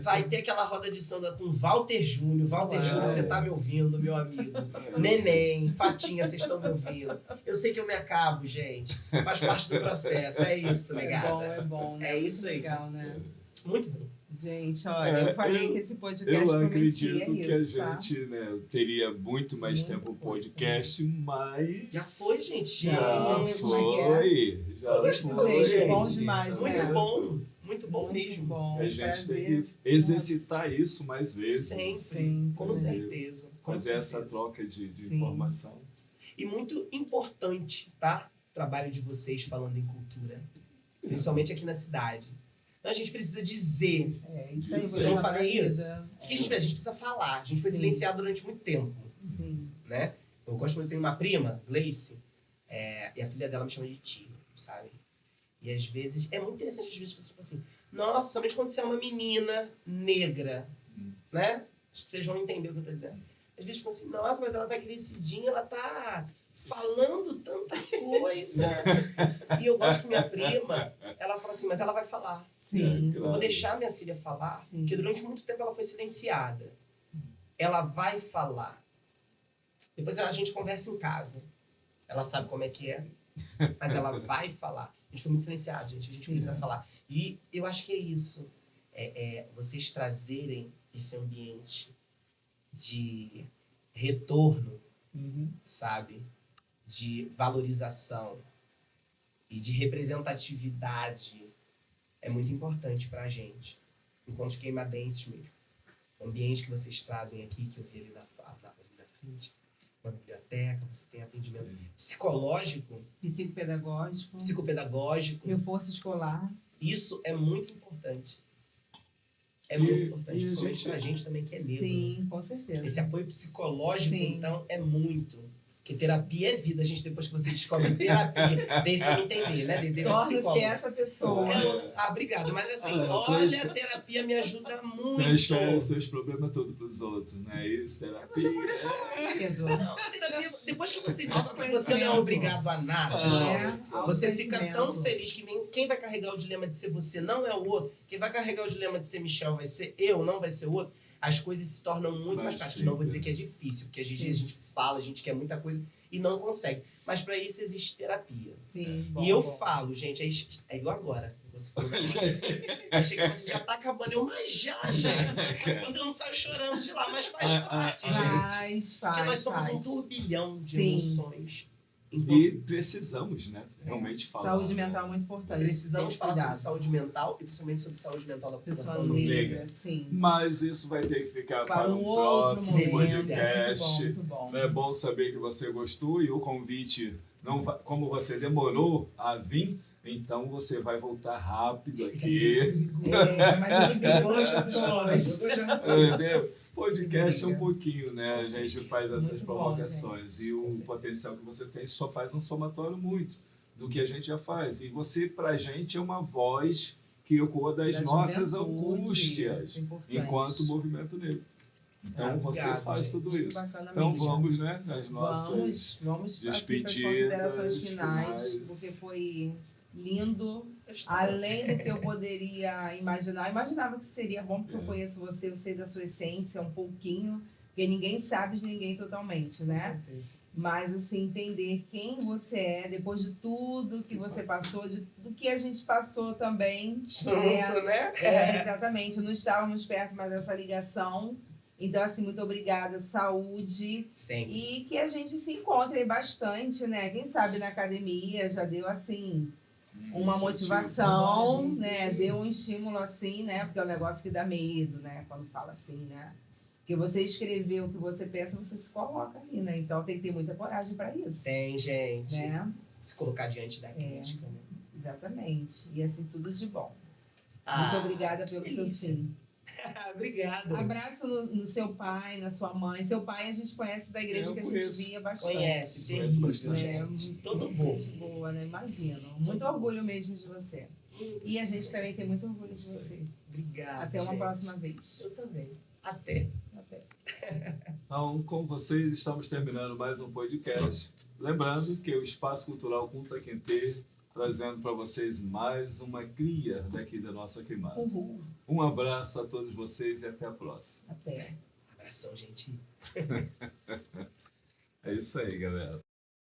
Vai ter aquela roda de samba com Walter Júnior. Walter Júnior, você tá me ouvindo, meu amigo? Neném, Fatinha, vocês estão me ouvindo? Eu sei que eu me acabo, gente. Faz parte do processo. É isso, negada.
É bom, né?
É isso aí.
Legal, né?
Muito bom.
Gente, olha, eu falei que esse podcast
Eu
prometia
acredito que
isso,
a gente, né, teria muito mais
Muita
tempo o
coisa,
podcast, mas...
Já foi, gente.
Já
Gente,
foi. Já
Gostoso,
foi.
gente.
Bom demais,
Muito
né?
bom. Muito bom
Muito
mesmo.
bom.
A gente
prazer.
tem que exercitar isso mais vezes.
Sempre.
Sim,
Com
também.
certeza. Com
Fazer essa
certeza.
troca de
Sim.
informação.
E muito importante, tá? O trabalho de vocês falando em cultura. Principalmente aqui na cidade. Então a gente precisa dizer.
É, isso aí,
Eu
vou
não
levar
falei
pra
isso?
vida.
O que a gente precisa? A gente precisa falar. A gente foi
Sim.
silenciado durante muito tempo,
Sim.
né? Eu gosto muito, eu tenho uma prima, Gleice, e a filha dela me chama de tio, sabe? E às vezes, é muito interessante, às vezes as pessoas falam assim, nossa, principalmente quando você é uma menina negra, né? Acho que vocês vão entender o que eu tô dizendo. Às vezes falam assim, nossa, mas ela tá crescidinha, ela tá falando tanta coisa. E eu gosto que minha prima, ela fala assim, mas ela vai falar.
Sim.
Eu vou deixar minha filha falar,
Sim.
porque durante muito tempo ela foi silenciada. Ela vai falar. Depois a gente conversa em casa. Ela sabe como é que é, mas ela vai falar. A gente foi muito silenciado, gente. A gente precisa falar. E eu acho que é isso. Vocês trazerem esse ambiente de retorno, sabe? De valorização e de representatividade é muito importante pra gente. Enquanto queimadenses mesmo. O ambiente que vocês trazem aqui, que eu vi ali na frente, uma biblioteca, você tem atendimento psicológico,
Psicopedagógico.
psicopedagógico.
Reforço escolar.
Isso é muito importante. É
E-
muito importante,
e a
principalmente
gente-
pra gente também que é negro.
Sim, com certeza.
Esse apoio psicológico,
Sim.
então, é muito. Porque terapia é vida, gente, depois que você descobre terapia, desde eu me entender, né? Desde eu
Torna-se
psicólogo.
essa pessoa.
Obrigado, mas assim,
Ah,
olha, a terapia me ajuda muito.
Transfere os seus problemas todos pros outros, não é isso? Terapia.
Querido.
Não, a terapia, depois que você descobre que você não é obrigado a nada,
Ah,
gente,
É,
você fica tão
autoconhecimento.
feliz que quem vai carregar o dilema de ser você não é o outro, quem vai carregar o dilema de ser Michel vai ser eu, não vai ser o outro. As coisas se tornam muito mais
Mais
práticas. Não vou
simples.
dizer que é difícil, porque às vezes a gente fala, a gente quer muita coisa e não consegue. Mas para isso existe terapia.
Sim, bom,
E eu
bom.
falo, gente, é igual agora. Você falou, achei que você já tá acabando. Eu, mas já, gente. Quando eu não saio chorando de lá, mas faz parte, gente.
Faz,
Porque nós somos
faz.
um turbilhão de
Sim.
emoções.
E precisamos, né? Realmente falar.
Saúde mental é muito importante.
Precisamos
Ter
falar
cuidado.
sobre saúde mental e principalmente sobre saúde mental da
Pessoa
população
negra.
negra, sim.
Mas isso vai ter que ficar
Para
para
um
um
outro
próximo
momento.
podcast.
Muito bom.
É bom saber que você gostou e o convite, não vai, como você demorou a vir, então você vai voltar rápido aqui.
É, mas ele
Eu
brigou
gosto
as
dessas coisas.
pessoas.
Eu gosto dessas coisas.
Podcast é um pouquinho, né? A
Com
gente
certeza.
faz essas
Muito bom,
provocações. E o
Com certeza.
potencial que você tem só faz um somatório muito do que a gente já faz. E você, pra gente, é uma voz que ecoa das
Da
nossas
juventude,
angústias
isso é importante.
enquanto movimento negro. Então você
Obrigado,
faz
gente.
tudo
Muito
isso.
bacana
Então
mesmo.
vamos, né? As nossas.
Vamos assim, para as
despedidas
considerações finais,
finais.
porque foi lindo, além do que eu poderia imaginar. Eu imaginava que seria bom, porque eu conheço você, eu sei da sua essência um pouquinho, porque ninguém sabe de ninguém totalmente,
Com
né?
certeza.
Mas, assim, entender quem você é, depois de tudo que você passou, do que a gente passou também.
Junto, né?
Exatamente, não estávamos perto, mas essa ligação. Então, assim, muito obrigada, saúde.
Sempre.
E que a gente se encontre aí bastante, né? Quem sabe na academia já deu, assim, uma motivação, né? Deu um estímulo, assim, né? Porque é um negócio que dá medo, né? Quando fala assim, né? Porque você escrever o que você pensa, você se coloca ali, né? Então tem que ter muita coragem para isso.
Tem, gente.
Né?
Se colocar diante da crítica, né?
Exatamente. E assim, tudo de bom.
Ah,
Muito obrigada pelo seu
delícia.
sim.
Obrigado.
Abraço no seu pai, na sua mãe. Seu pai a gente conhece da igreja
Eu
que a gente
conheço.
via bastante.
Conhece,
Conheço
terrível,
bastante.
gente. Todo
muito
bom.
gente boa, né? Imagino. Muito orgulho mesmo de você. E a gente também tem muito orgulho de você.
Obrigado.
Até uma
gente.
próxima vez.
Eu também. Até.
Até.
Então, com vocês, estamos terminando mais um podcast. Lembrando que o Espaço Cultural Kunta Kinte trazendo para vocês mais uma cria daqui da nossa queimada.
Uhul.
Um abraço a todos vocês e até a próxima.
Até.
Abração, gente.
É isso aí, galera.